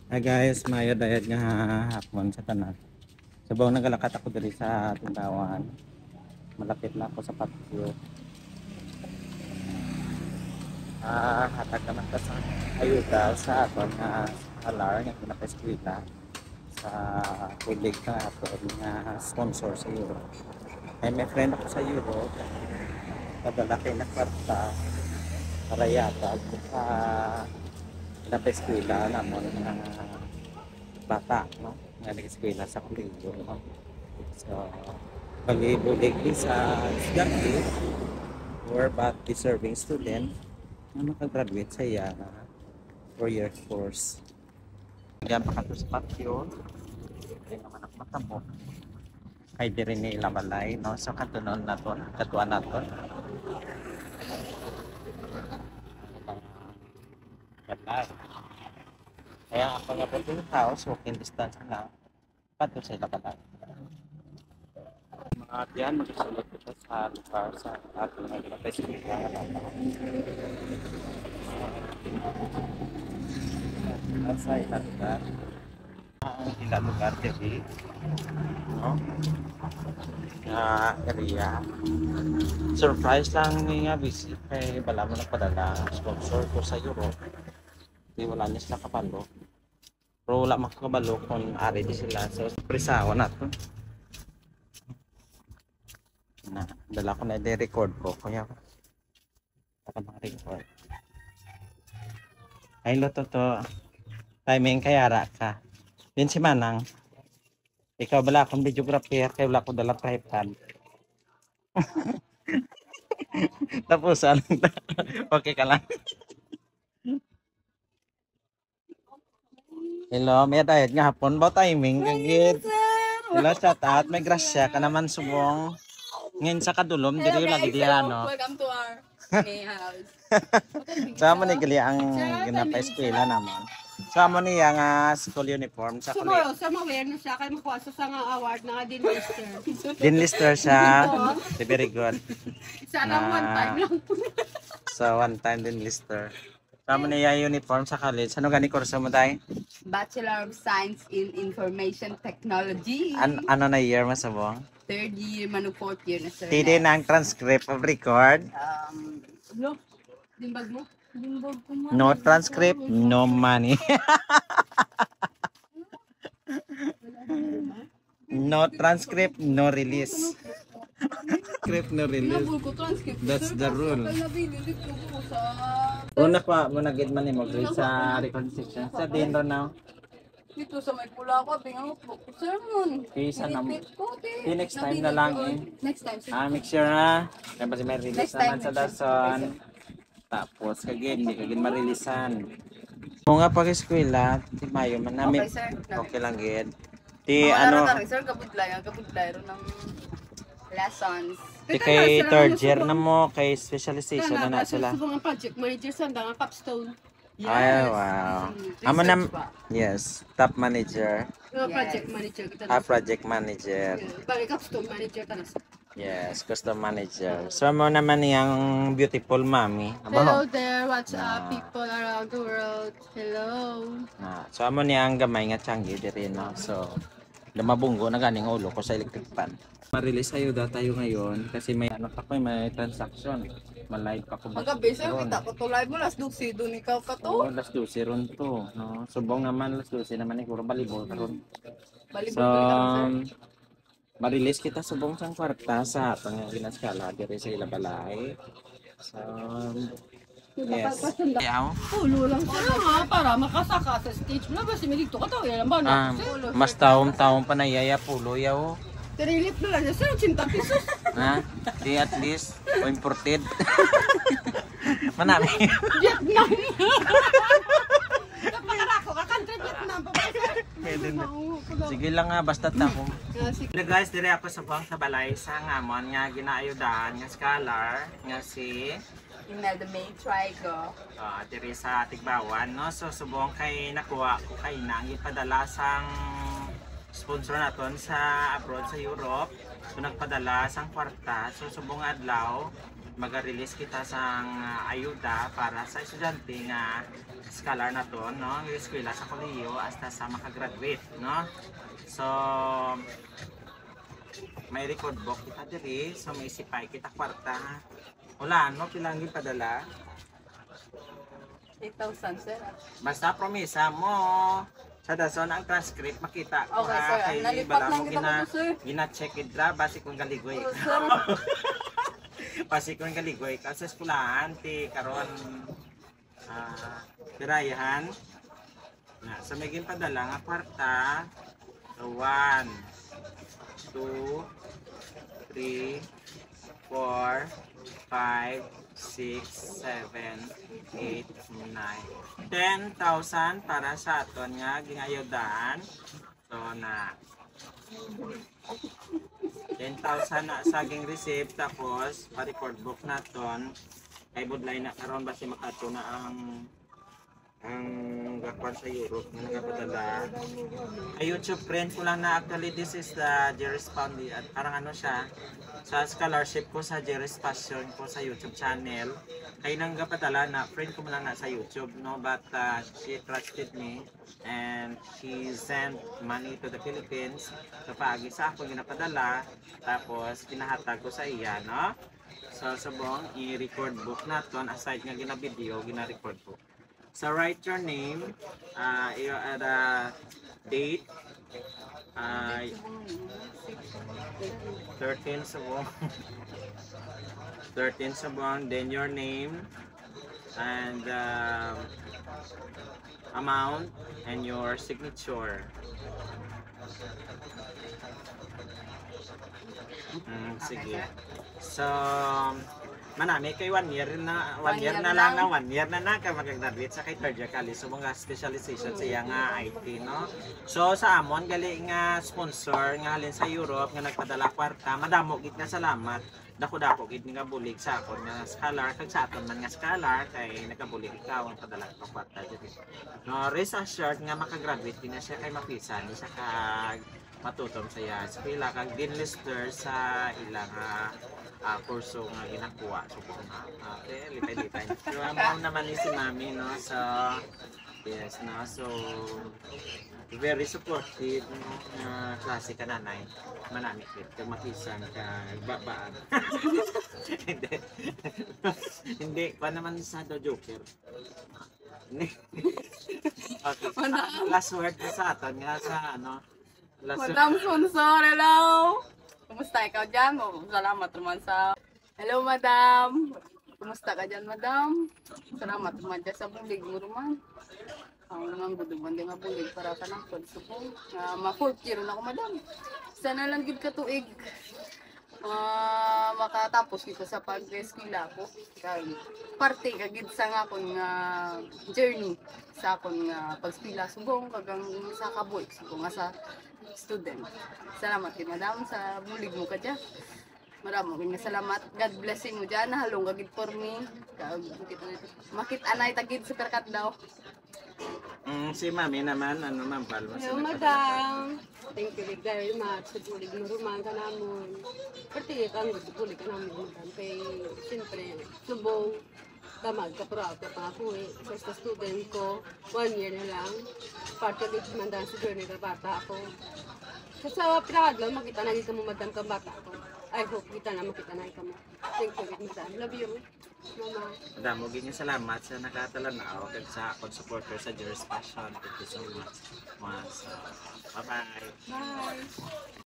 Hi guys, mayo dayad nga hapon sa tanan. Sabaw nagalakat ako diri sa tindawan. Malapit na ako sa patio. Hatag naman ka sa ayuda sa aton nga halar nga pinaka-eskwela sa kulig na aton nga sponsor sa Europe. Ay may friend ako sa Europe. Padala kay na kwarta para yata sa pinaka-eskwela namon nga bata, no? Nga nag-eskwela sa kolehiyo, no? So, pag-ibulig sa estudyante or but deserving student na makagraduate sa iya na 4-year course. Diyan pa kato sa patio. Hindi naman ako matamo. Ay di rin ni ilabalay, no? So, katunon na to, katuan na to. Balay. Kaya ako nga po yung house, walking distance lang. Pato sa ilabalay. Mga diyan, magsusulot kita sa lugar sa ating nagpapeskwela. Sa ilang lugar. Ang ilang lugar dito, no? Area. Surprise lang nga visit kay bala mo nagpadala sponsor ko sa Europe. Di wala niya sila kapalo. Pero wala makakabalo kung ari di sila. So, presawa na to. Na dala ko na i-record ko kaya baka maka-record ay luto to timing kaya ra ka din si Manang ikaw bala akong videographer kaya wala ko dala tripod tapos okay ka lang. Hello may dayad nga hapon ba timing kagid hello chat out may grasya ka naman subong ngayon sa kadulom diri lagi diya no. Welcome to our house. Sama ni gali ang ginapa-eskwela naman. Sama niya nga school uniform sa Sumo, college. sa maware na siya kay makuha sa nga award na nga din lister. Din lister siya. Very good. Sana one time lang. So one time din lister. Sama niya uniform sa college. Ano gani kurso mo tayo? Bachelor of Science in Information Technology. Ano na year mo sabong? Third year, manu fourth year na sir. Tidi ng transcript of record. Lo, dimbag mo? Dimbag ko mo. No transcript, no money. No transcript, no release. Transcript, no release. Nabul ko transcript. That's the rule. Nabililit ko sa... Una pa, muna gid man mo grade sa record section. Sa din ro now. Dito sa may pula ko, bingang po. Sermon. Isa na mo. Di Next time na lang eh. Next time. Make sure na. Kaya kasi may release Next time, naman sa next dason. Tapos kagin, hindi kagin marilisan. Kung nga pag-eskwela, di mayo man namin. Okay, sir. Okay lang gid. Di ano, Sir, kabudlay ro ng lessons. di kay third year na mo, kay specialization na na sila. Subong ang project manager sa ang capstone. Ay, wow. Amo na, yes, top manager. Project manager kita. Project manager. Bali capstone manager ta na. Yes, custom manager. So mo naman yung beautiful mommy. Hello there, what's up people around the world? Hello. So amo niya ang gamay nga tiyanggi diri no. So lumabunggo na ganing ulo ko sa electric pan. Ma-release ayo da tayo ngayon kasi may ano pa ko may transaction. Ma-live pa ko. Magabi sir, kita ko to live mo last 12 doon ikaw ka Oh, to. last 12 ron to, no. Subong naman last 12 naman ni puro balibol karon. Balibol So ka sir. ma-release kita subong sang kwarta sa atong ginaskala diri sa Ilabalay. So yes. Yaw. Pulo lang siya nga para makasaka sa stage mo ba si Milito ka to yan ba na. Mas taom-taom pa na yaya pulo yaw. Trilip na lang siya sir 80 pesos. Ha? Di at least o imported. Manami. Vietnam. Kapag ako ka country Vietnam pa ba sir? Pwede na. Sige lang nga basta tako. Hello guys, dire ako sa buwang sa balay sa ngamon nga ginaayudahan nga scholar nga si Imelda May Trigo. diri sa Tigbawan no. So subong kay nakuha ko kay nang ipadala sang sponsor naton sa abroad sa Europe. So nagpadala sang kwarta. So subong adlaw maga-release kita sa ayuda para sa estudyante nga scholar na to, no? Ng eskwela sa kolehiyo hasta sa makagraduate, no? So, may record book kita diri, so may sipay kita kwarta. Wala, no? Pilang padala. 8,000, sir. Basta promesa mo. Sa dason ang transcript makita ko Okay, sir. kay Nalipat bala lang mo kita ko, sir. gina-check it ra basi kung galigoy. Oh, sir. Basi kung galigoy ka sa eskwelahan ti karon pirayahan. Na sa may ginpadala nga kwarta. So 1 2 3 4 5 6, 7, 8, 9, 10,000 para sa aton nga gingayodaan. So na 10,000 na saging receipt tapos pa-record book naton kay budlay na karon basi makato na ang gakwan sa Europe nga nagapadala. Ay YouTube friend ko lang na actually this is the Jerry's Family at parang ano siya sa scholarship ko sa Jerry's Passion ko sa YouTube channel. Kay nang gapadala na friend ko lang na sa YouTube, no, but she trusted me and she sent money to the Philippines. So paagi sa ako ginapadala tapos kinahatag ko sa iya, no. So subong i-record book naton aside nga gina-video, gina-record book. So write your name, date, 13 subong, 13 subong, then your name, and amount, and your signature. Sige. So, manami kay 1 year na 1 year na lang na 1 year na ka magagraduate sa kay third year college so mga specialization sa iya nga IT, no. So sa amon gali nga sponsor nga halin sa Europe nga nagpadala kwarta madamo gid nga salamat dako-dako gid nga bulig sa akon nga scholar kag sa aton man nga scholar kay nagabulig ikaw ang padala ka kwarta dito. No, rest assured nga makagraduate din na siya kay mapisan ni sa kag matutom sa iya eskwela kag dinlister sa ilang kurso nga ginakuha so kung okay lipay-lipay so mo naman ni si mami, no. So yes, no, so very supportive, no, klase ka nanay manami kit kag makisan kag babaan. Hindi hindi pa naman sa do joker. Okay, last word na sa aton nga sa ano last Madam Sponsor, hello! Kumusta ikaw dyan? Salamat naman sa... Hello, madam! Kumusta ka dyan, madam? Salamat naman dyan sa bulig mo naman. Ako naman guduman din nga bulig para ka ng pagso ko. Ma-4th year na ako, madam. Sana lang gid ka tuig. Makatapos kita sa pag-eskwela ko. Parte kagid sa nga akong journey sa akong pag-eskwela subong kagang sa kaboy subong nga sa student. Salamat kay madam sa bulig mo ka dyan. Maraming salamat. God blessing mo dyan. Nahalong kagid for me. Makit-anay tagid sa perkat daw. si mami naman ano man palmo Hello, madam. Thank you very much sa bulig mo ruman ka namon. Pati kang gusto bulig ka namin, madam. Kay, siyempre, subong, kamag ka proud ka pa ako eh. Sa student ko, 1 year na lang. Part of it, mandan sa journey ka bata ako. Sa pinakadlaw, makita na dito mo, madam, kang bata ako. I hope kita na makita na ikaw mo. Thank you, madam. Love you, mama. Madam, huwag niyo salamat sa nakatalanaw kag sa akong supporter sa Jerry's Passion. Thank you so much. Bye-bye. Bye.